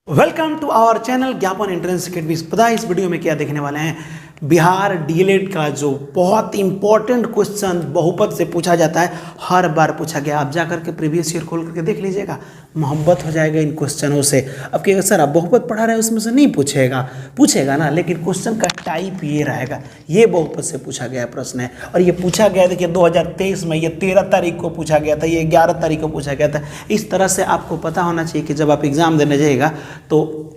Welcome to our channel ज्ञापन entrance academy. पता है इस वीडियो में क्या देखने वाले हैं? बिहार डीएलएड का जो बहुत इंपॉर्टेंट क्वेश्चन बहुपद से पूछा जाता है, हर बार पूछा गया। आप जाकर के प्रीवियस ईयर खोल करके देख लीजिएगा, मोहब्बत हो जाएगा इन क्वेश्चनों से। अब कहेगा सर आप बहुपद पढ़ा रहे हैं उसमें से नहीं पूछेगा ना, लेकिन क्वेश्चन का टाइप ये रहेगा। ये बहुपद से पूछा गया प्रश्न है और ये पूछा गया देखिए 2023 में, ये 13 तारीख को पूछा गया था, ये 11 तारीख को पूछा गया था। इस तरह से आपको पता होना चाहिए कि जब आप एग्ज़ाम देने जाइएगा तो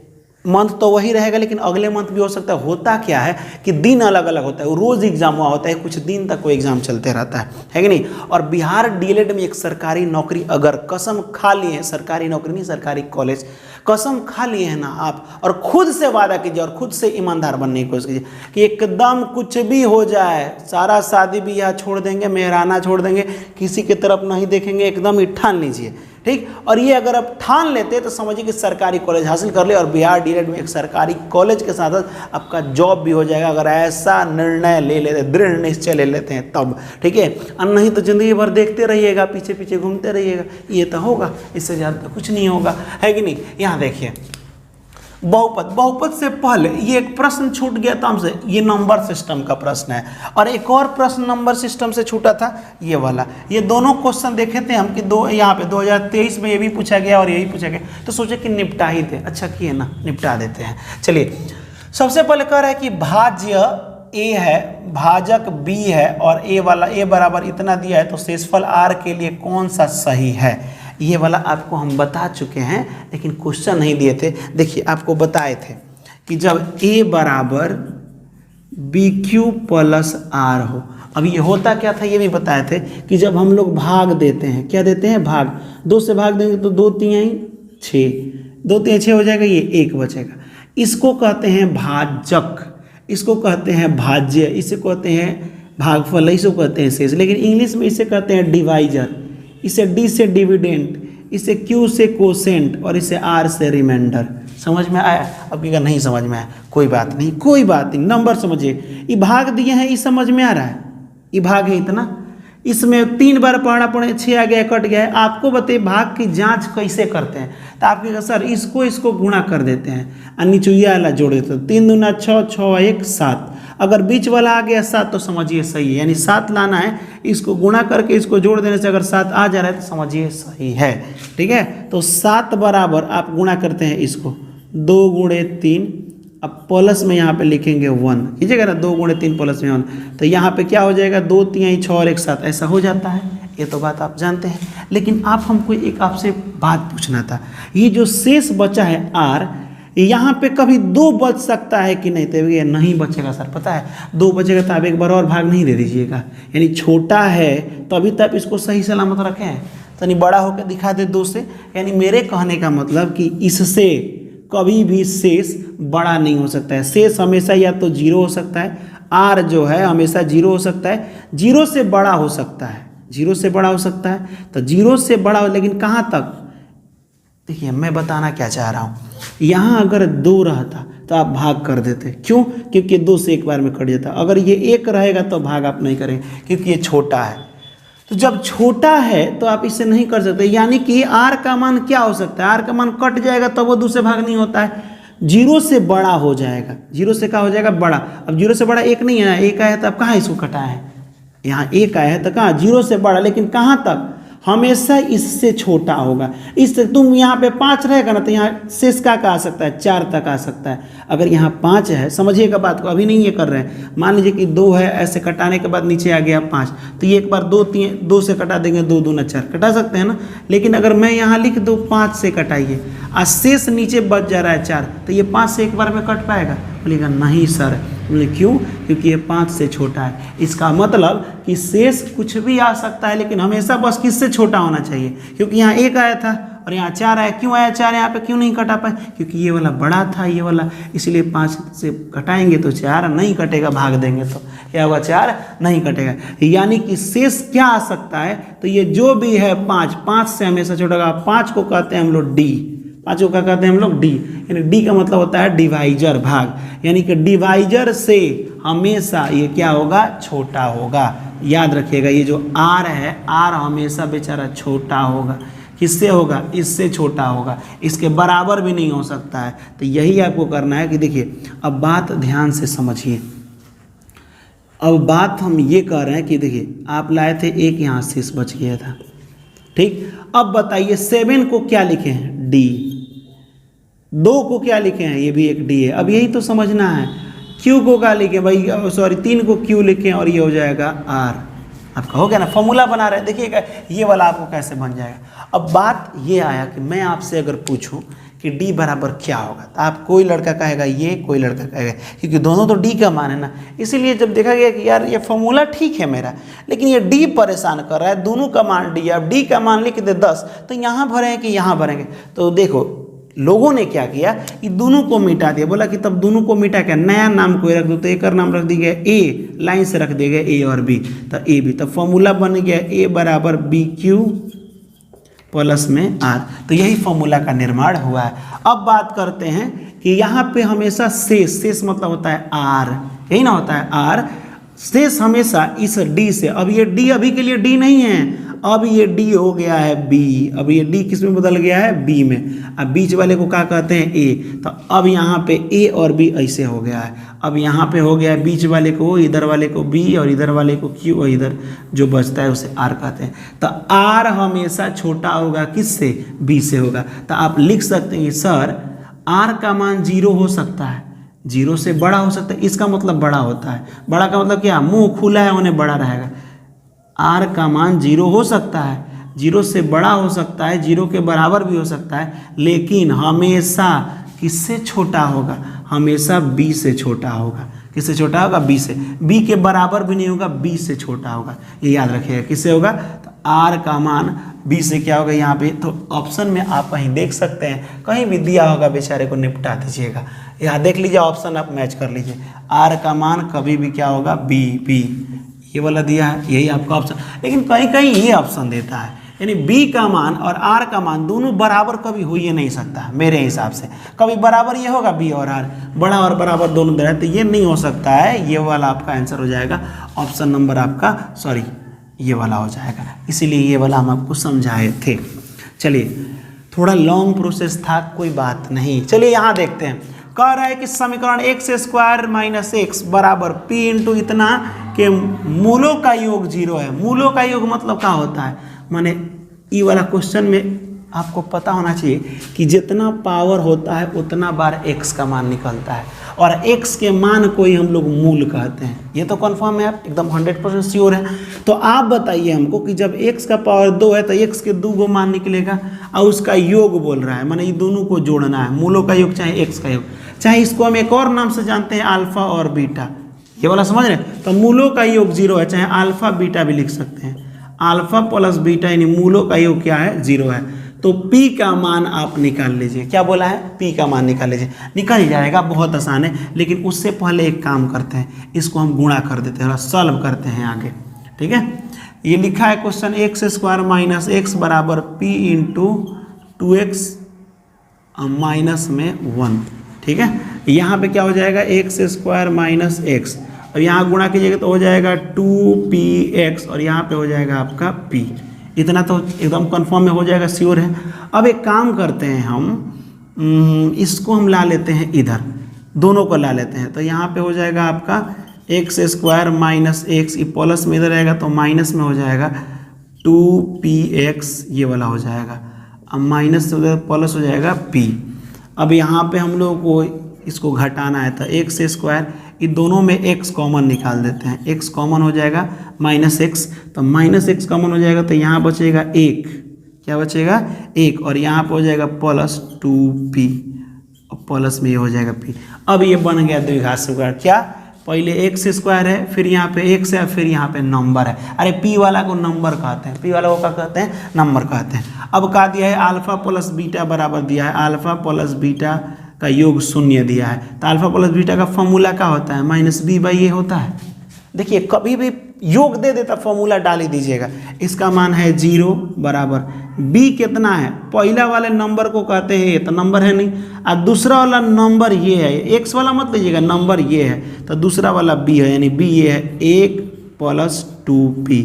मंथ तो वही रहेगा, लेकिन अगले मंथ भी हो सकता है। होता क्या है कि दिन अलग अलग होता है, रोज़ एग्जाम हुआ होता है, कुछ दिन तक वो एग्जाम चलते रहता है कि नहीं। और बिहार डीएलएड में एक सरकारी नौकरी अगर कसम खा लिए हैं, सरकारी नौकरी नहीं सरकारी कॉलेज, कसम खा लिए हैं ना आप, और खुद से वादा कीजिए और खुद से ईमानदार बनने की कोशिश कीजिए कि एकदम कुछ भी हो जाए, सारा शादी भी यहाँ छोड़ देंगे, मेहराना छोड़ देंगे, किसी की तरफ नहीं देखेंगे, एकदम ही ठान लीजिए, ठीक। और ये अगर आप ठान लेते तो समझिए कि सरकारी कॉलेज हासिल कर ले और बिहार डीएलएड में एक सरकारी कॉलेज के साथ साथ आपका जॉब भी हो जाएगा, अगर ऐसा निर्णय ले लेते, दृढ़ निश्चय ले लेते हैं तब, ठीक है। और नहीं तो जिंदगी भर देखते रहिएगा, पीछे पीछे घूमते रहिएगा, ये तो होगा, इससे ज़्यादा कुछ नहीं होगा, है कि नहीं। यहाँ देखिए बहुपद से पहले ये एक प्रश्न छूट गया था हमसे, ये नंबर सिस्टम का प्रश्न है, और एक और प्रश्न नंबर सिस्टम से छूटा था ये वाला। ये दोनों क्वेश्चन देखे थे हम कि दो यहाँ पे 2023 में ये भी पूछा गया और यही पूछा गया, तो सोचे कि निपटा ही दे। अच्छा किए ना, निपटा देते हैं। चलिए सबसे पहले कह रहा है कि भाज्य ए है, भाजक बी है और ए वाला ए बराबर इतना दिया है, तो शेषफल आर के लिए कौन सा सही है। ये वाला आपको हम बता चुके हैं, लेकिन क्वेश्चन नहीं दिए थे। देखिए आपको बताए थे कि जब a बराबर बी क्यू प्लस आर हो, अब ये होता क्या था ये भी बताए थे कि जब हम लोग भाग देते हैं, क्या देते हैं भाग, 2 से भाग देंगे तो 2 तिहाई 6, 2 तिहाई 6 हो जाएगा, ये 1 बचेगा। इसको कहते हैं भाजक, इसको कहते हैं भाज्य, इसे कहते हैं भागफल, इसको कहते हैं शेष, लेकिन इंग्लिश में इसे कहते हैं डिवाइजर। इसे डी से डिविडेंट, इसे क्यू से कोसेंट और इसे आर से रिमाइंडर। समझ में आया? अब अगर नहीं समझ में आया कोई बात नहीं, कोई बात नहीं, नंबर समझिए। ये भाग दिए हैं, ये समझ में आ रहा है, ये भाग है इतना, इसमें 3 बार पढ़ना पड़े, 6 आ गया, कट गया है। आपको बताइए भाग की जांच कैसे करते हैं, तो आपके सर इसको गुणा कर देते हैं और निचुया वाला जोड़ देते हैं, 3 दूना 6, 6 1 7। अगर बीच वाला आ गया 7 तो समझिए सही है, यानी 7 लाना है, इसको गुणा करके इसको जोड़ देने से अगर 7 आ जा रहा है तो समझिए सही है, ठीक है। तो 7 बराबर आप गुणा करते हैं इसको 2 गुणे 3, अब प्लस में यहाँ पे लिखेंगे 1, कीजिएगा ना, 2 गुणे 3 प्लस में 1, तो यहाँ पे क्या हो जाएगा 2 तिहाई 6 और 1 7, ऐसा हो जाता है। ये तो बात आप जानते हैं, लेकिन आप हमको एक आपसे बात पूछना था, ये जो शेष बचा है आर, यहाँ पे कभी 2 बच सकता है कि नहीं? तो ये नहीं बचेगा सर, पता है 2 बचेगा तो आप एक बार और भाग नहीं दे दीजिएगा, यानी छोटा है तो अभी तक इसको सही सलामत रखें, तो नहीं बड़ा होकर दिखा दे 2 से। यानी मेरे कहने का मतलब कि इससे कभी भी शेष बड़ा नहीं हो सकता है। शेष हमेशा या तो 0 हो सकता है, आर जो है हमेशा 0 हो सकता है, 0 से बड़ा हो सकता है, 0 से बड़ा हो सकता है, तो 0 से बड़ा हो, लेकिन कहाँ तक? देखिए मैं बताना क्या चाह रहा हूँ, यहाँ अगर 2 रहता तो आप भाग कर देते, क्यों? क्योंकि 2 से एक बार में कट जाता। अगर ये 1 रहेगा तो भाग आप नहीं करेंगे क्योंकि ये छोटा है। तो जब छोटा है तो आप इसे नहीं कर सकते, यानी कि आर का मान क्या हो सकता है? आर का मान कट जाएगा तो वो 2 से भाग नहीं होता है, 0 से बड़ा हो जाएगा। 0 से क्या हो जाएगा? बड़ा। अब 0 से बड़ा 1 नहीं है, 1 आया तो अब कहाँ इसको कटा है? यहाँ 1 आया है तो कहाँ 0 से बड़ा, लेकिन कहाँ तक? हमेशा इससे छोटा होगा। इससे तुम यहाँ पे 5 रहेगा ना तो यहाँ शेष का आ सकता है 4 तक आ सकता है। अगर यहाँ 5 है, समझिएगा बात को, अभी नहीं ये कर रहे हैं, मान लीजिए कि 2 है, ऐसे कटाने के बाद नीचे आ गया 5, तो ये एक बार 2 से कटा देंगे, 2 दूना 4 कटा सकते हैं ना। लेकिन अगर मैं यहाँ लिख दूँ 5 से कटाइए और शेष नीचे बच जा रहा है 4, तो ये 5 से एक बार में कट पाएगा? बोलेगा नहीं सर। बोले क्यों? क्योंकि ये 5 से छोटा है। इसका मतलब कि शेष कुछ भी आ सकता है, लेकिन हमेशा बस किससे छोटा होना चाहिए? क्योंकि यहाँ 1 आया था और यहाँ 4 आया, क्यों आया 4 यहाँ पे, क्यों नहीं कटा पाए? क्योंकि ये वाला बड़ा था, ये वाला, इसलिए 5 से कटाएंगे तो 4 नहीं कटेगा, भाग देंगे तो क्या होगा? 4 नहीं कटेगा। यानी कि शेष क्या आ सकता है? तो ये जो भी है 5 से हमेशा छोटा होगा। 5 को कहते हैं हम लोग डी, 5 को क्या कहते हैं हम लोग? डी, यानी डी का मतलब होता है डिवाइजर, भाग, यानी कि डिवाइजर से हमेशा ये क्या होगा? छोटा होगा। याद रखिएगा ये जो आर है, आर हमेशा बेचारा छोटा होगा। किससे होगा, इससे छोटा होगा, इसके बराबर भी नहीं हो सकता है। तो यही आपको करना है कि देखिए अब बात ध्यान से समझिए। अब बात हम ये कह रहे हैं कि देखिए आप लाए थे एक, यहाँ शेष बच गया था, ठीक। अब बताइए 7 को क्या लिखे हैं, डी, 2 को क्या लिखे हैं, ये भी एक डी है। अब यही तो समझना है, क्यू को क्या लिखे भाई, सॉरी 3 को क्यू लिखे और ये हो जाएगा आर। आपका हो गया ना, फॉर्मूला बना रहे हैं, देखिएगा ये वाला आपको कैसे बन जाएगा। अब बात ये आया कि मैं आपसे अगर पूछूं कि d बराबर क्या होगा, तो आप कोई लड़का कहेगा ये, कोई लड़का कहेगा, क्योंकि दोनों तो d का मान है ना। इसीलिए जब देखा गया कि यार ये फॉर्मूला ठीक है मेरा, लेकिन ये d परेशान कर रहा है, दोनों का मान d, अब d का मान लिख दे 10, तो यहाँ भरेंगे कि यहाँ भरेंगे। तो देखो लोगों ने क्या किया कि दोनों को मिटा दिया, बोला कि तब दोनों को मिटा के नया नाम कोई रख दो, तो एक और नाम रख दी गया ए, लाइन से रख दिया गया ए और बी, तो ए बी, तो फॉर्मूला बन गया ए बराबर बी क्यू प्लस में आर। तो यही फॉर्मूला का निर्माण हुआ है। अब बात करते हैं कि यहाँ पे हमेशा शेष मतलब होता है आर, यही ना होता है आर, शेष हमेशा इस डी से। अब ये डी अभी के लिए डी नहीं है, अब ये डी हो गया है बी, अब ये डी किस में बदल गया है, बी में। अब बीच वाले को क्या कहते हैं, ए, तो अब यहाँ पे ए और बी ऐसे हो गया है। अब यहाँ पे हो गया है बीच वाले को, इधर वाले को बी और इधर वाले को क्यू और इधर जो बचता है उसे आर कहते हैं। तो आर हमेशा छोटा होगा किससे, बी से होगा। तो आप लिख सकते हैं सर आर का मान 0 हो सकता है, 0 से बड़ा हो सकता है, इसका मतलब बड़ा होता है। बड़ा का मतलब क्या, मुंह खुला है उन्हें बड़ा रहेगा। आर का मान 0 हो सकता है, 0 से बड़ा हो सकता है, 0 के बराबर भी हो सकता है, लेकिन हमेशा किससे छोटा होगा, हमेशा बी से छोटा होगा। किससे छोटा होगा, बी से। बी के बराबर भी नहीं होगा, बी से छोटा होगा, ये याद रखिएगा। किससे होगा, तो आर का मान बी से क्या होगा यहाँ पे। तो ऑप्शन में आप कहीं देख सकते हैं, कहीं भी दिया होगा, बेचारे को निपटा दीजिएगा। यहाँ देख लीजिए ऑप्शन, आप मैच कर लीजिए। आर का मान कभी भी क्या होगा, बी, बी ये वाला दिया है, यही आपका ऑप्शन। लेकिन कहीं कहीं ये ऑप्शन देता है, यानी बी का मान और आर का मान दोनों बराबर कभी हो ही नहीं सकता मेरे हिसाब से। कभी बराबर ये होगा बी और आर, बड़ा और बराबर दोनों दे रहा है, तो ये नहीं हो सकता है। ये वाला आपका आंसर हो जाएगा, ऑप्शन नंबर आपका, सॉरी ये वाला हो जाएगा। इसीलिए ये वाला हम आपको समझाए थे। चलिए थोड़ा लॉन्ग प्रोसेस था, कोई बात नहीं। चलिए यहाँ देखते हैं, कह रहा है कि समीकरण एक्स स्क्वायर माइनस एक्स बराबर पी इंटू इतना के मूलों का योग 0 है। मूलों का योग मतलब क्या होता है, माने ये वाला क्वेश्चन में आपको पता होना चाहिए कि जितना पावर होता है उतना बार x का मान निकलता है, और x के मान को ही हम लोग मूल कहते हैं। ये तो कंफर्म है, आप एकदम 100% श्योर है। तो आप बताइए हमको कि जब x का पावर 2 है तो x के 2 मान निकलेगा, और उसका योग बोल रहा है, माने ये दोनों को जोड़ना है। मूलों का योग चाहे x का योग, चाहे इसको हम एक और नाम से जानते हैं अल्फा और बीटा, ये वाला समझ रहे हैं। तो मूलों का योग 0 है, चाहे अल्फा बीटा भी लिख सकते हैं। अल्फा प्लस बीटा यानी मूलों का योग क्या है, 0 है। तो P का मान आप निकाल लीजिए। क्या बोला है, P का मान निकाल लीजिए। निकल जाएगा, बहुत आसान है। लेकिन उससे पहले एक काम करते हैं, इसको हम गुणा कर देते हैं, सॉल्व करते हैं आगे, ठीक है। ये लिखा है question x square minus x बराबर P इंटू 2x माइनस में 1, ठीक है। यहाँ पे क्या हो जाएगा, एक्स स्क्वायर माइनस एक्स, और यहाँ गुणा कीजिएगा तो हो जाएगा 2px, और यहाँ पे हो जाएगा आपका p। इतना तो एकदम कंफर्म में हो जाएगा, श्योर है। अब एक काम करते हैं हम, इसको हम ला लेते हैं इधर, दोनों को ला लेते हैं। तो यहाँ पे हो जाएगा आपका एक्स स्क्वायर माइनस एक्स, ये प्लस में इधर आएगा तो माइनस में हो जाएगा 2px, ये वाला हो जाएगा। अब माइनस से उधर प्लस हो जाएगा p। अब यहाँ पे हम लोग को इसको घटाना है, तो एक्स स्क्वायर, ये दोनों में x कॉमन निकाल देते हैं। x कॉमन हो जाएगा माइनस एक्स, तो माइनस एक्स कॉमन हो जाएगा तो यहाँ बचेगा 1, क्या बचेगा 1, और यहाँ पे हो जाएगा प्लस 2p, और प्लस में ये हो जाएगा p। अब ये बन गया द्विघात स्क्वायर। क्या, पहले एक्स स्क्वायर है, फिर यहाँ पे एक्स है, फिर यहाँ पे नंबर है। अरे p वाला को नंबर कहते हैं, p वाला को क्या कहते हैं, नंबर कहते हैं। अब क्या दिया है, अल्फा प्लस बीटा बराबर दिया है, अल्फा प्लस बीटा का योग 0 दिया है। तो अल्फा प्लस बीटा का फॉर्मूला क्या होता है, माइनस बी बाई ए होता है। देखिए कभी भी योग दे देता फॉर्मूला डाल ही दीजिएगा। इसका मान है 0 बराबर b कितना है, पहला वाले नंबर को कहते हैं, ये तो नंबर है नहीं, और दूसरा वाला नंबर ये है, एक्स वाला मत लीजिएगा, नंबर ये है, तो दूसरा वाला b है, यानी b ये है 1 प्लस 2p,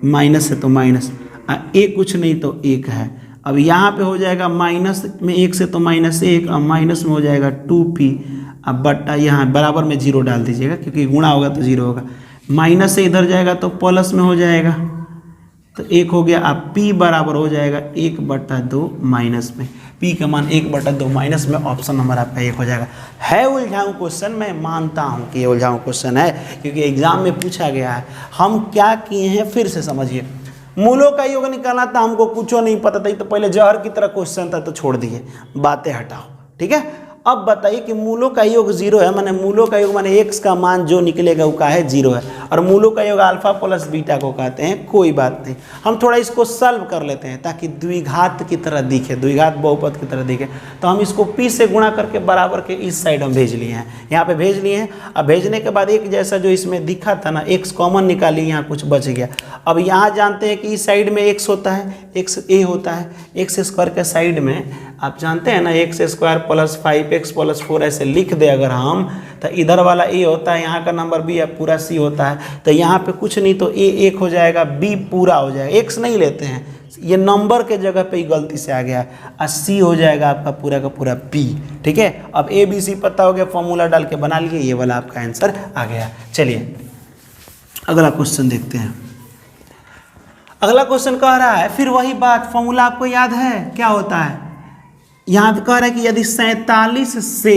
माइनस है तो माइनस, a कुछ नहीं तो 1 है। अब यहाँ पे हो जाएगा माइनस में 1 से तो -1, अब माइनस में हो जाएगा 2p, अब बट्टा यहाँ बराबर में 0 डाल दीजिएगा क्योंकि गुणा होगा तो 0 होगा, माइनस से इधर जाएगा तो प्लस में हो जाएगा, तो 1 हो गया। अब p बराबर हो जाएगा 1/2 माइनस में, p का मान 1/2 माइनस में, ऑप्शन नंबर आपका 1 हो जाएगा। है उलझाऊ क्वेश्चन, मैं मानता हूँ कि ये उलझाऊ क्वेश्चन है क्योंकि एग्जाम में पूछा गया है। हम क्या किए हैं फिर से समझिए, मूलों का योग निकालना था, हमको कुछ नहीं पता था, तो पहले जहर की तरह क्वेश्चन था तो छोड़ दिए, बातें हटाओ, ठीक है। अब बताइए कि मूलों का योग 0 है, माने मूलों का योग माने x का मान जो निकलेगा वो का है 0 है, और मूलों का योग अल्फा प्लस बीटा को कहते हैं। कोई बात नहीं, हम थोड़ा इसको सॉल्व कर लेते हैं ताकि द्विघात की तरह दिखे, द्विघात बहुपद की तरह दिखे। तो हम इसको p से गुणा करके बराबर के इस साइड हम भेज लिए हैं, यहाँ पे भेज लिए हैं। अब भेजने के बाद एक जैसा जो इसमें दिखा था ना, x कॉमन निकाली, यहाँ कुछ बच गया। अब यहाँ जानते हैं कि इस साइड में x होता है, x a होता है, x स्क्वायर के साइड में आप जानते हैं ना x square plus 5x plus 4 ऐसे लिख दे अगर हम, तो इधर वाला a होता है, यहाँ का नंबर b है, पूरा c होता है, तो यहाँ पे कुछ नहीं तो a 1 हो जाएगा, b पूरा हो जाएगा, x नहीं लेते हैं, ये नंबर के जगह पे ही गलती से आ गया है, और c हो जाएगा आपका पूरा का पूरा p, ठीक है। अब a b c पता हो गया, फॉर्मूला डाल के बना लिए, ये वाला आपका आंसर आ गया। चलिए अगला क्वेश्चन देखते हैं। अगला क्वेश्चन कह रहा है फिर वही बात, फॉर्मूला आपको याद है क्या होता है। यहाँ पे कह रहा है कि यदि 47 से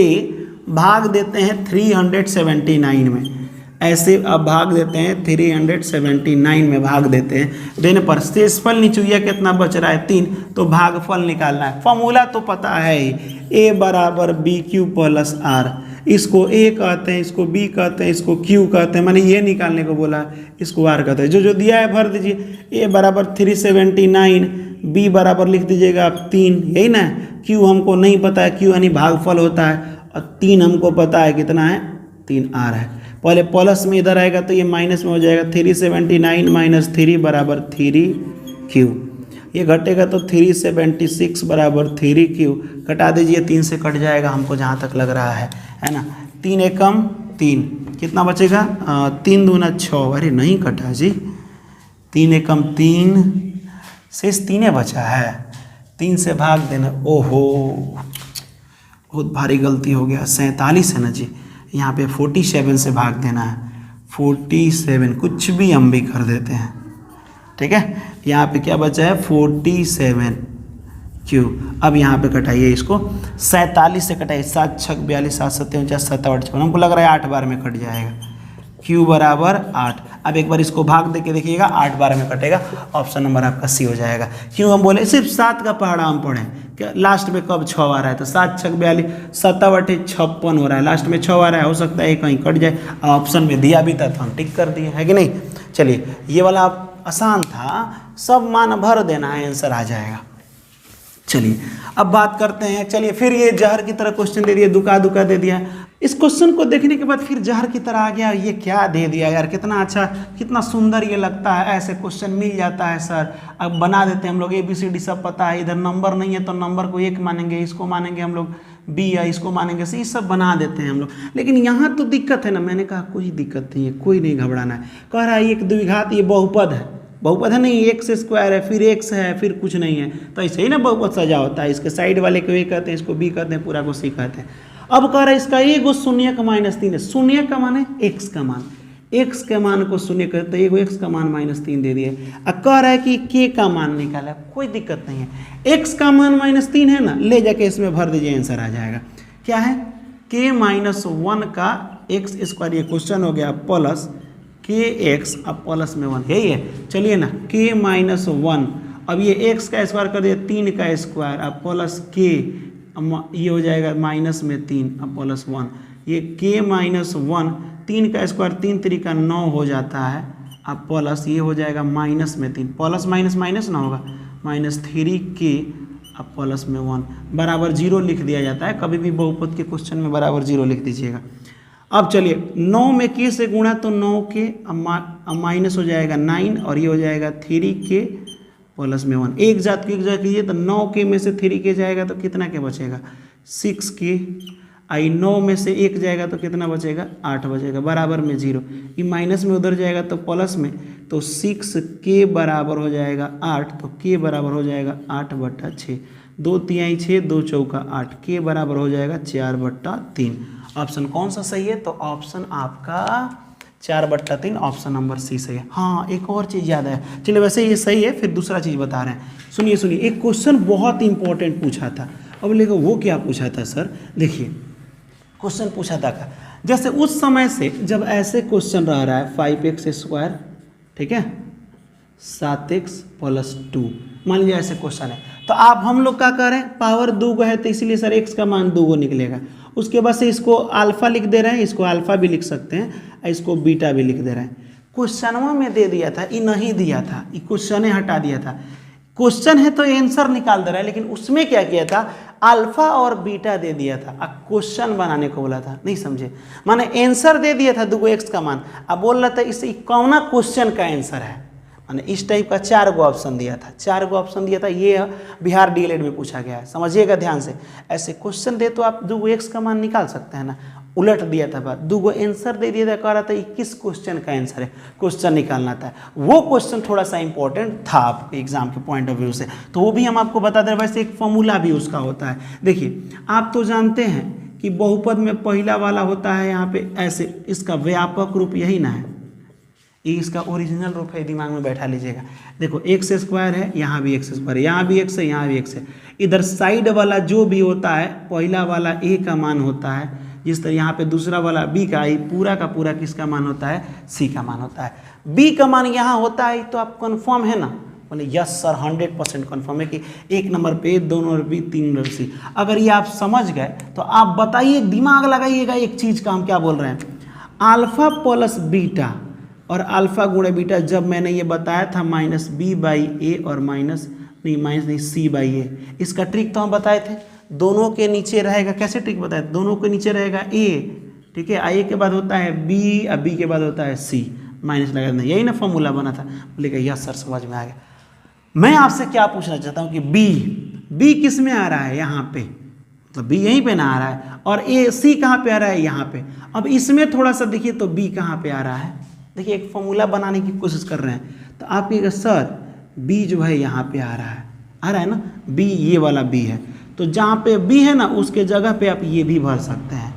भाग देते हैं 379 में, ऐसे अब भाग देते हैं 379 में भाग देते हैं, देने पर शेषफल निचुइया कितना बच रहा है 3, तो भागफल निकालना है। फॉर्मूला तो पता है ही, a बराबर BQ प्लस R, इसको a कहते हैं, इसको b कहते हैं, इसको q कहते हैं, मैंने ये निकालने को बोला, इसको r कहते हैं। जो जो दिया है भर दीजिए, a बराबर 379, b बराबर लिख दीजिएगा आप 3, यही ना, q हमको नहीं पता है, q यानी भागफल होता है, और 3 हमको पता है कितना है 3r है। पहले प्लस में इधर आएगा तो ये माइनस में हो जाएगा, 379 माइनस 3 बराबर 3q, ये घटेगा तो 376 बराबर 3q, कटा दीजिए, 3 से कट जाएगा हमको जहाँ तक लग रहा है ना। 3 एकम 3, कितना बचेगा 3 दूना 6, अरे नहीं कटा जी, 3 एकम 3, शेष 3 बचा है, 3 से भाग देना, ओहो बहुत भारी गलती हो गया, 47 है ना जी, यहाँ पे 47 से भाग देना है, 47 कुछ भी हम भी कर देते हैं, ठीक है। यहाँ पे क्या बचा है 47 q, अब यहाँ पे कटाइए इसको, 47 से कटाइए, 7 छक 42, 7 7 49, 7 8 56, हमको लग रहा है 8 बार में कट जाएगा, q बराबर 8। अब एक बार इसको भाग दे के देखिएगा, 8 बार में कटेगा, ऑप्शन नंबर आपका सी हो जाएगा। क्यों हम बोले सिर्फ 7 का पहाड़ा हम पढ़ें, क्या लास्ट में कब 6 आ रहा है, तो 7 छक 42, 7 8 56 हो रहा है, लास्ट में 6 आ रहा है, हो सकता है कहीं कट जाए, ऑप्शन में दिया भी था तो हम टिक कर दिए, है कि नहीं। चलिए ये वाला आसान था, सब मान भर देना है, आंसर आ जाएगा। चलिए अब बात करते हैं, चलिए फिर ये जहर की तरह क्वेश्चन दे दिया, दुका दुका दे दिया। इस क्वेश्चन को देखने के बाद फिर जहर की तरह आ गया, ये क्या दे दिया यार, कितना अच्छा कितना सुंदर ये लगता है, ऐसे क्वेश्चन मिल जाता है सर। अब बना देते हैं हम लोग, ABCD सब पता है, इधर नंबर नहीं है तो नंबर को 1 मानेंगे, इसको मानेंगे हम लोग B है, इसको मानेंगे C, सब बना देते हैं हम लोग। लेकिन यहाँ तो दिक्कत है ना, मैंने कहा कोई दिक्कत नहीं है, कोई नहीं घबराना है। कह रहा है एक द्विघात, ये बहुपद है, बहुपद है नहीं, x स्क्वायर है, फिर x है, फिर कुछ नहीं है, तो ऐसे ही ना बहुपद सजा होता है। इसके साइड वाले को a कहते हैं, इसको b कहते हैं, पूरा को c कहते हैं। अब कह रहा है इसका एगो शून्य का -3 है, शून्य का मान है x का मान, x के मान को शून्य कहते तो एगो x का मान -3 दे दिए। अब कह रहा है कि k का मान निकाला, कोई दिक्कत नहीं है, x का मान -3 है ना, ले जाके इसमें भर दीजिए, आंसर आ जाएगा। क्या है k-1 का x स्क्वायर, ये क्वेश्चन हो गया, प्लस kx अब प्लस में 1, यही है। चलिए ना k-1, अब ये x का स्क्वायर कर दिया, 3 का स्क्वायर, अब प्लस k, ये हो जाएगा माइनस में 3, अब प्लस 1, ये k-1, 3 का स्क्वायर 3 3 9 हो जाता है, अब प्लस ये हो जाएगा माइनस में 3, प्लस माइनस माइनस ना होगा, -3k, अब प्लस में 1 बराबर 0 लिख दिया जाता है। कभी भी बहुपद के क्वेश्चन में बराबर 0 लिख दीजिएगा। अब चलिए 9 में k से गुणा तो 9k, अब माइनस हो जाएगा 9, और ये हो जाएगा 3k प्लस में 1, एक जात कीजिए तो 9k में से 3k जाएगा तो कितना के बचेगा 6k, आई 9 में से 1 जाएगा तो कितना बचेगा 8 बचेगा, बराबर में 0। ये माइनस में उधर जाएगा तो प्लस में, तो 6k बराबर हो जाएगा 8, तो k बराबर हो जाएगा 8/6। 2 तिहाई 6, 2 चौका 8, k बराबर हो जाएगा 4/3। ऑप्शन कौन सा सही है? तो ऑप्शन आपका 4/3, ऑप्शन नंबर सी सही है। हाँ, एक और चीज़ याद है, चलिए वैसे ये सही है, फिर दूसरा चीज़ बता रहे हैं। सुनिए सुनिए, एक क्वेश्चन बहुत इंपॉर्टेंट पूछा था। अब देखो वो क्या पूछा था सर, देखिए क्वेश्चन पूछा था का, जैसे उस समय से जब ऐसे क्वेश्चन रहा है 5x², ठीक है, 7x + 2, मान लीजिए ऐसे क्वेश्चन है, तो आप हम लोग क्या कर रहे हैं, पावर 2 है तो इसीलिए सर x का मान 2 निकलेगा। उसके बाद से इसको अल्फा लिख दे रहे हैं, इसको अल्फा भी लिख सकते हैं, इसको बीटा भी लिख दे रहे हैं। क्वेश्चनों में दे दिया था, ये नहीं दिया था, ये क्वेश्चन हटा दिया था। क्वेश्चन है तो आंसर निकाल दे रहा है, लेकिन उसमें क्या किया था, अल्फा और बीटा दे दिया था, अब क्वेश्चन बनाने को बोला था, नहीं समझे, माने आंसर दे दिया था 2x का मान, अब बोल रहा था इसे कौन क्वेश्चन का आंसर है, माने इस टाइप का 4 गो ऑप्शन दिया था, 4 गो ऑप्शन दिया था। ये बिहार डीएलएड में पूछा गया है, समझिएगा ध्यान से। ऐसे क्वेश्चन दे तो आप 2x का मान निकाल सकते हैं ना, उलट दिया था बात, 2 गो आंसर दे दिया था, कह रहा था किस क्वेश्चन का आंसर है, क्वेश्चन निकालना था। वो क्वेश्चन थोड़ा सा इंपॉर्टेंट था आपके एग्जाम के पॉइंट ऑफ व्यू से, तो वो भी हम आपको बता दें। वैसे एक फॉर्मूला भी उसका होता है, देखिए आप तो जानते हैं कि बहुपद में पहला वाला होता है यहाँ पे ऐसे, इसका व्यापक रूप यही ना है, ये इसका ओरिजिनल रूप है, दिमाग में बैठा लीजिएगा। देखो x² है, यहाँ भी x², यहाँ भी x है, यहाँ भी x है। इधर साइड वाला जो भी होता है, पहला वाला a का मान होता है, जिस तरह यहाँ पे दूसरा वाला b का, ये पूरा का पूरा किसका मान होता है, c का मान होता है। b का मान यहाँ होता है, तो आप कन्फर्म है ना, बोले यस सर 100% कन्फर्म है कि 1 नंबर पे, 2 नंबर b, 3 नंबर c। अगर ये आप समझ गए तो आप बताइए, दिमाग लगाइएगा एक चीज़ का, हम क्या बोल रहे हैं, अल्फा प्लस बीटा और अल्फा गुणे बीटा, जब मैंने ये बताया था -b/a और माइनस नहीं c/a, इसका ट्रिक तो हम बताए थे, दोनों के नीचे रहेगा, कैसे ट्रिक बताए, दोनों के नीचे रहेगा a, ठीक है, a के बाद होता है b, अब b के बाद होता है c, माइनस लगा देना, यही ना फॉर्मूला बना था। बोलेगा यस सर समझ में आ गया। मैं आपसे क्या पूछना चाहता हूँ कि b किस में आ रहा है, यहाँ पे, तो b यहीं पे ना आ रहा है, और c कहाँ पे आ रहा है, यहाँ पे। अब इसमें थोड़ा सा देखिए तो b कहाँ पे आ रहा है, देखिए एक फॉर्मूला बनाने की कोशिश कर रहे हैं, तो आप कहिएगा सर b जो है यहाँ पे आ रहा है ना, b ये वाला b है, तो जहाँ पे b है ना उसके जगह पे आप ये भी भर सकते हैं,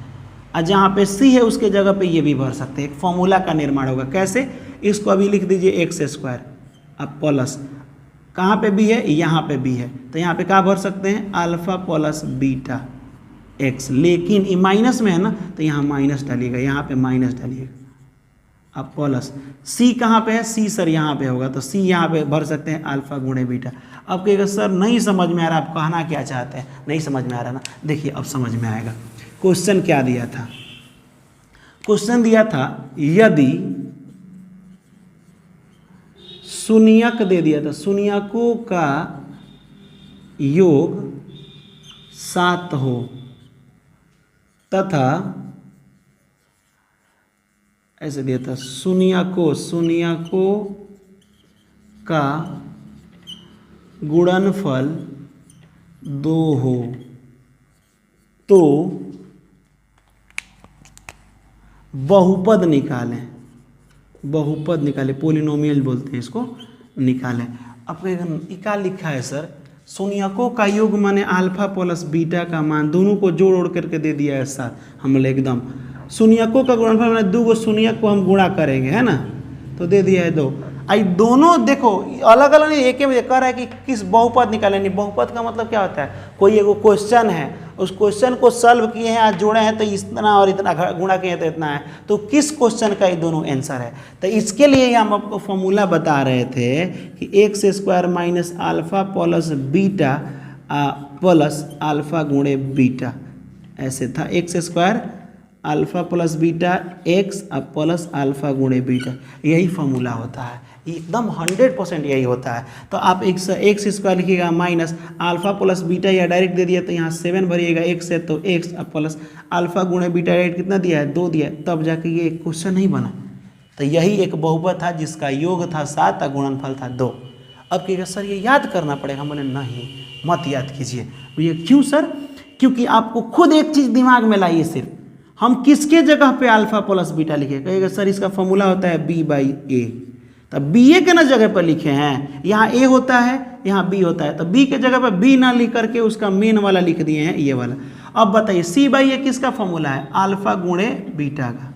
और जहाँ पे c है उसके जगह पे ये भी भर सकते हैं। एक फॉर्मूला का निर्माण होगा, कैसे, इसको अभी लिख दीजिए x², अब प्लस कहाँ पे b है, यहाँ पे b है, तो यहाँ पे क्या भर सकते हैं, अल्फा प्लस बीटा x, लेकिन ये माइनस में है ना, तो यहाँ माइनस डालिएगा, यहाँ पे माइनस डालिएगा, अब प्लस c कहाँ पे है, c सर यहाँ पे होगा, तो c यहाँ पे भर सकते हैं अल्फा गुणे बीटा। अब कहेगा सर नहीं समझ में आ रहा, आप कहना क्या चाहते हैं, नहीं समझ में आ रहा ना, देखिए अब समझ में आएगा। क्वेश्चन क्या दिया था, क्वेश्चन दिया था यदि शून्यक दे दिया था, शून्यकों का योग 7 हो तथा ऐसे दिया था, शून्यकों का गुणनफल 2 हो तो बहुपद निकालें, बहुपद निकालें, पोलिनोमियल बोलते हैं इसको, निकालें। अब क्या लिखा है सर, शून्यकों का योग माने अल्फा प्लस बीटा का मान, दोनों को जोड़ ओड़ करके दे दिया है साथ, हम लोग एकदम शून्यकों का गुणनफल मैंने 2 गो शून्यक को हम गुणा करेंगे, है ना, तो दे दिया है 2। आई दोनों देखो अलग अलग नहीं, एक में कह रहा है कि किस बहुपद निकालें, नहीं बहुपद का मतलब क्या होता है, कोई एगो क्वेश्चन है, उस क्वेश्चन को सॉल्व किए हैं, आज जोड़े हैं तो इतना और इतना गुणा किए हैं तो इतना है, तो किस क्वेश्चन का ये दोनों आंसर है। तो इसके लिए हम आपको फॉर्मूला बता रहे थे कि x² minus alpha plus beta plus alpha गुणे बीटा, ऐसे था x² alpha plus beta x plus alpha गुणे बीटा, यही फॉर्मूला होता है, एकदम 100% यही होता है। तो आप x² लिखिएगा माइनस अल्फा प्लस बीटा, या डायरेक्ट दे दिया तो यहाँ 7 भरिएगा, x है तो x प्लस अल्फा गुणे बीटा, डायरेक्ट कितना दिया है 2 दिया है, तब जाके ये एक क्वेश्चन नहीं बना। तो यही एक बहुपद था जिसका योग था 7 और गुणनफल था 2। अब कहिएगा सर ये याद करना पड़ेगा, बोले नहीं मत याद कीजिए। ये क्यों सर, क्योंकि आपको खुद एक चीज़ दिमाग में लाइए, सिर्फ हम किसके जगह पे अल्फा प्लस बीटा लिखे, कहेगा सर इसका फॉर्मूला होता है बी बाई ए, तब बी ए के ना जगह पर लिखे हैं, यहाँ ए होता है यहाँ बी होता है, तो बी के जगह पर बी ना लिख करके उसका मेन वाला लिख दिए हैं ये वाला। अब बताइए सी बाई ए किसका फॉर्मूला है, अल्फा गुणे बीटा का,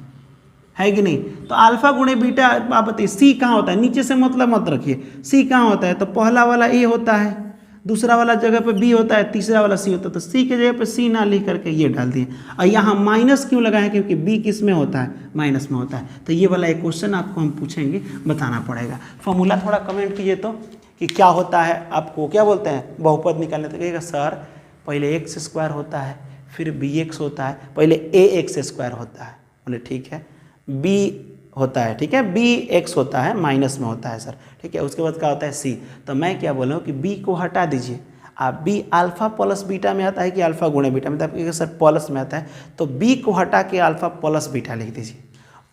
है कि नहीं। तो अल्फा गुणे बीटा, आप बताइए सी कहाँ होता है, नीचे से मतलब मत रखिए, सी कहाँ होता है, तो पहला वाला ए होता है, दूसरा वाला जगह पे बी होता है, तीसरा वाला सी होता है, तो सी के जगह पे सी ना लिख करके ये डाल दिए। और यहाँ माइनस क्यों लगा है, क्योंकि बी किस में होता है, माइनस में होता है। तो ये वाला एक क्वेश्चन आपको हम पूछेंगे, बताना पड़ेगा। फॉर्मूला थोड़ा कमेंट कीजिए तो कि क्या होता है, आपको क्या बोलते हैं बहुपद निकालने तो कहिएगा सर पहले एक्स स्क्वायर होता है, फिर बी एक्स होता है, पहले ए एक्स स्क्वायर होता है, बोले ठीक है, बी होता है, ठीक है, बी एक्स होता है, माइनस में होता है सर, ठीक है, उसके बाद क्या होता है सी। तो मैं क्या बोल रहा हूँ कि बी को हटा दीजिए, आप बी अल्फा प्लस बीटा में आता है कि अल्फा गुणे बीटा में, तो सर प्लस में आता है, तो बी को हटा के अल्फा प्लस बीटा लिख दीजिए।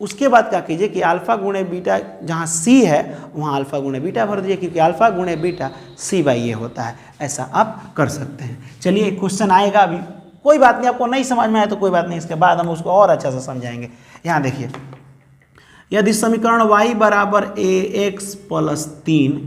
उसके बाद क्या कीजिए कि अल्फा गुणे बीटा जहाँ सी है वहाँ अल्फा गुणे बीटा भर दीजिए, क्योंकि अल्फा गुणे बीटा सी बाई ए होता है, ऐसा आप कर सकते हैं। चलिए क्वेश्चन आएगा अभी, कोई बात नहीं, आपको नहीं समझ में आया तो कोई बात नहीं, इसके बाद हम उसको और अच्छा से समझाएंगे। यहाँ देखिए, यदि समीकरण y बराबर ए एक्स प्लस 3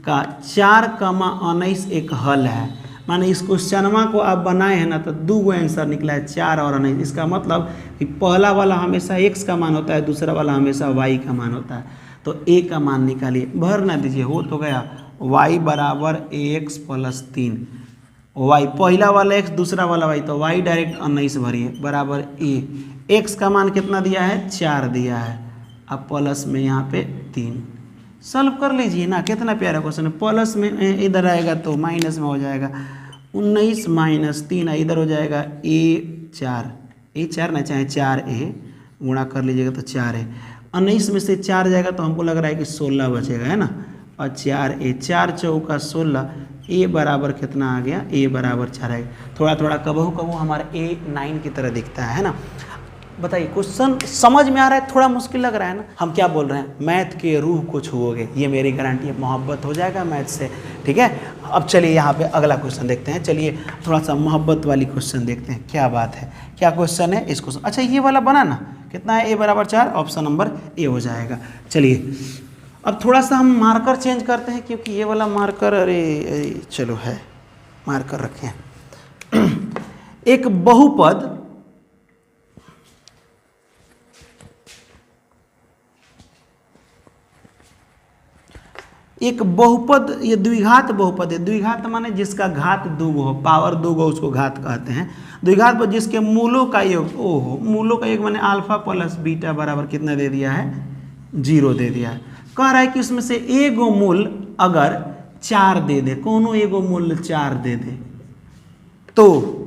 का 4,19 एक हल है, माने इस क्वेश्चनमा को आप बनाए हैं ना तो दो गो आंसर निकला है 4 और 19। इसका मतलब कि पहला वाला हमेशा x का मान होता है, दूसरा वाला हमेशा y का मान होता है। तो a का मान निकालिए, भर ना दीजिए, हो तो गया y बराबर ए एक्स प्लस 3, y पहला वाला x दूसरा वाला y, तो y डायरेक्ट 19 भरिए बराबर a, x का मान कितना दिया है 4 दिया है, अब प्लस में यहाँ पे 3 सॉल्व कर लीजिए ना, कितना प्यारा क्वेश्चन है। प्लस में इधर आएगा तो माइनस में हो जाएगा 19 माइनस 3, इधर हो जाएगा ए 4 ना चाहे 4a गुणा कर लीजिएगा तो 4a, 19 में से 4 जाएगा तो हमको लग रहा है कि 16 बचेगा, है ना, और 4a, 4 चौका 16, a बराबर कितना आ गया, a बराबर 4 आएगा। थोड़ा थोड़ा कबहू हमारा a 9 की तरह दिखता है ना। बताइए क्वेश्चन समझ में आ रहा है, थोड़ा मुश्किल लग रहा है ना। हम क्या बोल रहे हैं, मैथ के रूह को छुओगे, ये मेरी गारंटी है, मोहब्बत हो जाएगा मैथ से, ठीक है। अब चलिए यहाँ पे अगला क्वेश्चन देखते हैं, चलिए थोड़ा सा मोहब्बत वाली क्वेश्चन देखते हैं, क्या बात है, क्या क्वेश्चन है इस क्वेश्चन। अच्छा ये वाला बना ना, कितना है, ए बराबर 4, ऑप्शन नंबर ए हो जाएगा। चलिए अब थोड़ा सा हम मार्कर चेंज करते हैं, क्योंकि ये वाला मार्कर अरे चलो है, मार्कर रखें। एक बहुपद ये द्विघात बहुपद है। द्विघात माने जिसका घात दूगो हो, पावर दूगो, उसको घात कहते हैं। द्विघात पर जिसके मूलों का योग, ओहो मूलों का योग माने अल्फा प्लस बीटा बराबर कितना दे दिया है, 0 दे दिया है। कह रहा है कि उसमें से एगो मूल अगर 4 दे दे, कोनो एगो मूल 4 दे दे तो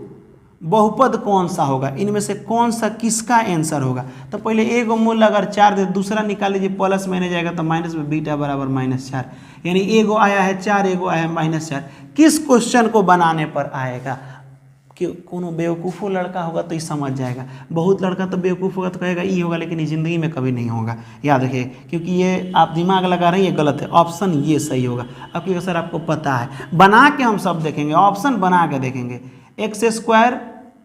बहुपद कौन सा होगा, इनमें से कौन सा किसका आंसर होगा। तो पहले एगो मूल अगर 4 दे, दूसरा निकाल लीजिए, प्लस में नहीं जाएगा तो माइनस में बीटा बराबर -4, यानी एगो आया है 4, एगो आया है -4। किस क्वेश्चन को बनाने पर आएगा, कि कोनो बेवकूफ़ो लड़का होगा तो ये समझ जाएगा, बहुत लड़का तो बेवकूफ़ होगा तो कहेगा ये होगा, लेकिन ये ज़िंदगी में कभी नहीं होगा, याद रखिए, क्योंकि ये आप दिमाग लगा रहे हैं, ये गलत है, ऑप्शन ये सही होगा। अब क्योंकि सर आपको पता है, बना के हम सब देखेंगे, ऑप्शन बना के देखेंगे। एक्स स्क्वायर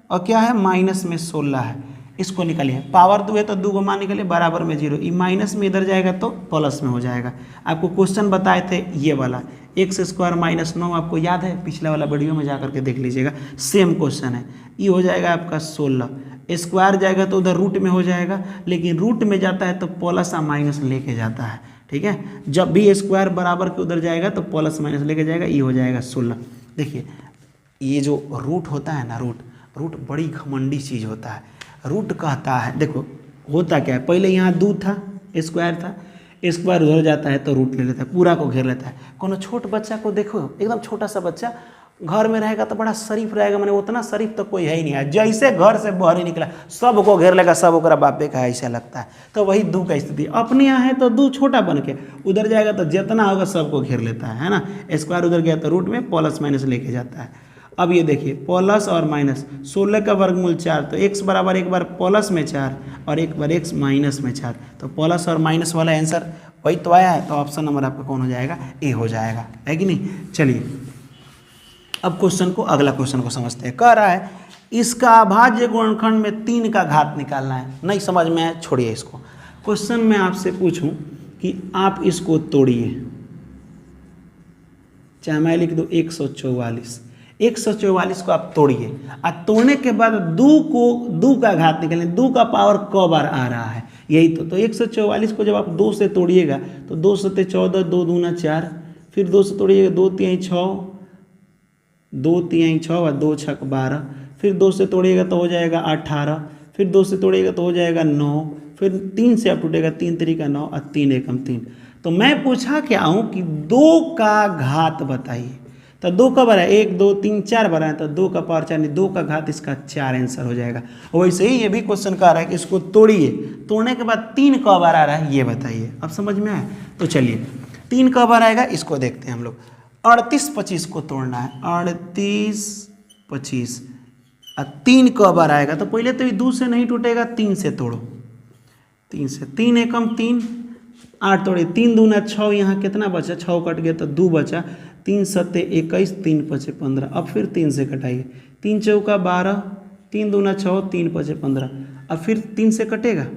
और क्या है माइनस में 16 है, इसको निकालिए, पावर 2 है तो 2 को मान निकालिए, बराबर में 0, ये माइनस में इधर जाएगा तो प्लस में हो जाएगा। आपको क्वेश्चन बताए थे ये वाला, एक्स स्क्वायर -9, आपको याद है, पिछला वाला वीडियो में जा करके देख लीजिएगा, सेम क्वेश्चन है। ये हो जाएगा आपका 16, स्क्वायर जाएगा तो उधर रूट में हो जाएगा, लेकिन रूट में जाता है तो प्लस और माइनस लेके जाता है, ठीक है। जब भी स्क्वायर बराबर के उधर जाएगा तो प्लस माइनस लेके जाएगा, ये हो जाएगा 16। देखिए ये जो रूट होता है ना, रूट बड़ी घमंडी चीज़ होता है। रूट कहता है, देखो होता क्या है, पहले यहाँ 2 था, स्क्वायर था, स्क्वायर उधर जाता है तो रूट ले लेता है, पूरा को घेर लेता है। कोनो छोट बच्चा को देखो, एकदम छोटा सा बच्चा घर में रहेगा तो बड़ा शरीफ रहेगा, मैंने उतना शरीफ तो कोई है ही नहीं है, जैसे घर से बाहर ही निकला सबको घेर लेगा, सब ओकरा बापे का ऐसा लगता है। तो वही 2 का स्थिति, अपने यहाँ है तो 2 छोटा बन के, उधर जाएगा तो जितना होगा सबको घेर लेता है ना। स्क्वायर उधर गया तो रूट में प्लस माइनस लेके जाता है। अब ये देखिए प्लस और माइनस, 16 का वर्गमूल 4, तो x बराबर एक बार प्लस में 4 और एक बार x माइनस में 4, तो प्लस और माइनस वाला आंसर वही तो आया है, तो ऑप्शन नंबर आपका कौन हो जाएगा, ए हो जाएगा, है कि नहीं। चलिए अब क्वेश्चन को, अगला क्वेश्चन को समझते हैं। कह रहा है इसका अभाज्य गुणनखंड में 3 का घात निकालना है। नहीं समझ में आया, छोड़िए इसको। क्वेश्चन मैं आपसे पूछूं कि आप इसको तोड़िए, चाहे मैं लिख दूं 144, 144 को आप तोड़िए और तोड़ने के बाद 2 का घात निकालें। 2 का पावर क बार आ रहा है, यही तो 144 को जब आप 2 से तोड़िएगा तो 2 सत्ते 14, 2 दूना 4, फिर 2 से तोड़िएगा 2 तिहाई 6, 2 तिहाई 6 और 2 छक 12, फिर 2 से तोड़िएगा तो हो जाएगा 18, फिर 2 से तोड़िएगा तो हो जाएगा 9, फिर 3 से आप टूटेगा 3 तरीका 9 और 3 एकम 3। तो मैं पूछा क्या हूँ कि 2 का घात बताइए। तो 2 का बार है 1 2 3 4 बार है, तो 2 का पावर 4 नहीं, 2 का घात इसका 4 आंसर हो जाएगा। वैसे ही ये भी क्वेश्चन कह रहा है कि इसको तोड़िए, तोड़ने के बाद 3 का बार आ रहा है, ये बताइए। अब समझ में आया? तो चलिए 3 का बार आएगा, इसको देखते हैं हम लोग। 38 25 को तोड़ना है, 38 25 और 3 का बार आएगा तो पहले तो ये 2 से नहीं टूटेगा, 3 से तोड़ो, 3 से 3 एकम 3, 8 तोड़े 3 दूना 6, यहाँ कितना बचा, 6 कट गया तो 2 बचा, 3 सत्ते 21, 3 पचे 15। अब फिर 3 से कटाइए, 3 चौका 12, 3 दूना 6, 3 पचे 15। अब फिर 3 से कटेगा,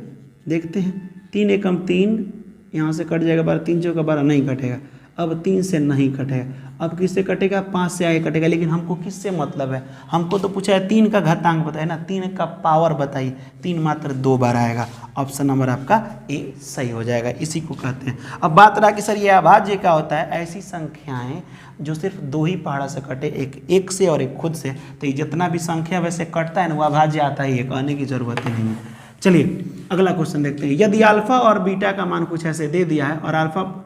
देखते हैं, 3 एकम 3, यहाँ से कट जाएगा 12, 3 चौका 12 नहीं कटेगा। अब 3 से नहीं कटेगा, अब किससे कटेगा, 5 से आगे कटेगा। लेकिन हमको किससे मतलब है, हमको तो पूछा है 3 का घातांक बताइए ना, 3 का पावर बताइए, 3 मात्र 2 बार आएगा। ऑप्शन नंबर आपका ए सही हो जाएगा, इसी को कहते हैं। अब बात रहा कि सर ये अभाज्य क्या होता है, ऐसी संख्याएं जो सिर्फ 2 ही पहाड़ा से कटे, एक से और एक खुद से। तो ये जितना भी संख्या वैसे कटता है ना वो अभाज्य आता ही है, कहने की जरूरत ही नहीं है। चलिए अगला क्वेश्चन देखते हैं। यदि अल्फा और बीटा का मान कुछ ऐसे दे दिया है और अल्फा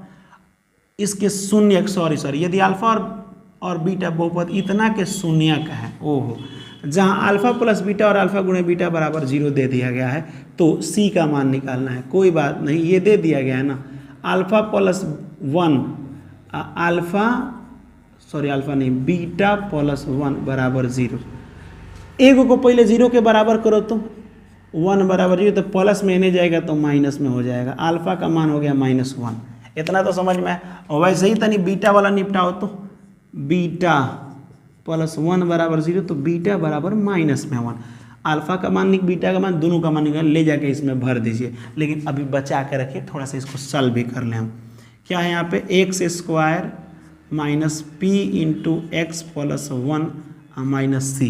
इसके शून्य सॉरी यदि अल्फा और बीटा बहुपद इतना के शून्य का है, ओहो, जहां अल्फा प्लस बीटा और अल्फा गुणे बीटा बराबर 0 दे दिया गया है तो सी का मान निकालना है। कोई बात नहीं, ये दे दिया गया है ना, अल्फा प्लस 1 अल्फा नहीं बीटा प्लस 1 बराबर 0। एक को पहले 0 के बराबर करो तो 1 बराबर 0, तो प्लस में नहीं जाएगा तो माइनस में हो जाएगा। अल्फा का मान हो गया -1, इतना तो समझ में है। और वैसे ही तनी बीटा वाला निपटाओ तो बीटा प्लस 1 बराबर 0, तो बीटा बराबर -1। अल्फा का मान बीटा का मान दोनों का मान निकाल ले जाके इसमें भर दीजिए। लेकिन अभी बचा के रखिए, थोड़ा सा इसको सॉल्व भी कर लें हम। क्या है यहाँ पे, x² minus p into x plus 1 minus c,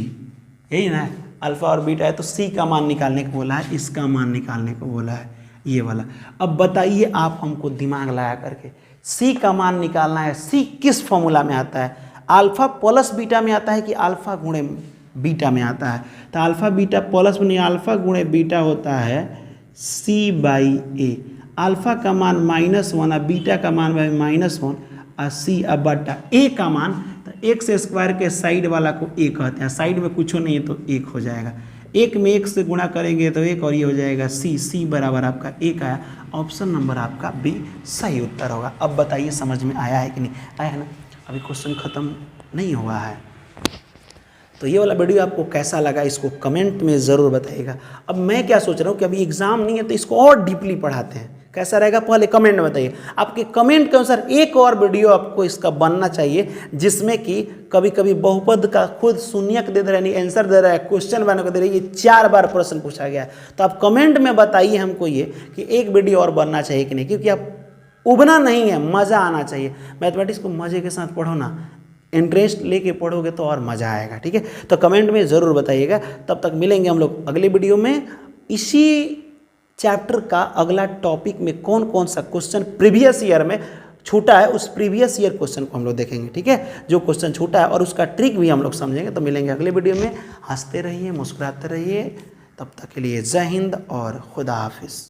यही ना है। अल्फा और बीटा है तो c का मान निकालने को बोला है, इसका मान निकालने को बोला है, ये वाला। अब बताइए आप हमको दिमाग लगा करके, c का मान निकालना है। c किस फॉर्मूला में आता है, अल्फा प्लस बीटा में आता है कि अल्फा गुणे बीटा में आता है? तो अल्फा बीटा प्लस में नहीं, अल्फा गुणे बीटा होता है c/a। अल्फा का मान -1 और बीटा का मान -1 और c अब बटा a का मान, तो x² के साइड वाला को a कहते हैं, साइड में कुछ नहीं है तो 1 हो जाएगा। 1 में 1 से गुणा करेंगे तो 1 और ये हो जाएगा c बराबर आपका 1 आया। ऑप्शन नंबर आपका बी सही उत्तर होगा। अब बताइए समझ में आया है कि नहीं आया है ना? अभी क्वेश्चन ख़त्म नहीं हुआ है। तो ये वाला वीडियो आपको कैसा लगा इसको कमेंट में ज़रूर बताइएगा। अब मैं क्या सोच रहा हूँ कि अभी एग्ज़ाम नहीं है तो इसको और डीपली पढ़ाते हैं, कैसा रहेगा पहले कमेंट में बताइए। आपके कमेंट के अनुसार एक और वीडियो आपको इसका बनना चाहिए जिसमें कि कभी कभी बहुपद का खुद शून्यक दे रहा है, आंसर दे रहा है, क्वेश्चन बना कर दे रहा है, ये 4 बार प्रश्न पूछा गया है। तो आप कमेंट में बताइए हमको ये कि एक वीडियो और बनना चाहिए कि नहीं, क्योंकि आप उबना नहीं है, मज़ा आना चाहिए। मैथमेटिक्स को मज़े के साथ पढ़ो ना, इंटरेस्ट लेके पढ़ोगे तो और मज़ा आएगा। ठीक है, तो कमेंट में ज़रूर बताइएगा। तब तक मिलेंगे हम लोग अगले वीडियो में। इसी चैप्टर का अगला टॉपिक में कौन कौन सा क्वेश्चन प्रीवियस ईयर में छूटा है, उस प्रीवियस ईयर क्वेश्चन को हम लोग देखेंगे। ठीक है, जो क्वेश्चन छूटा है और उसका ट्रिक भी हम लोग समझेंगे। तो मिलेंगे अगले वीडियो में। हंसते रहिए, मुस्कुराते रहिए। तब तक के लिए जय हिंद और खुदा हाफिज़।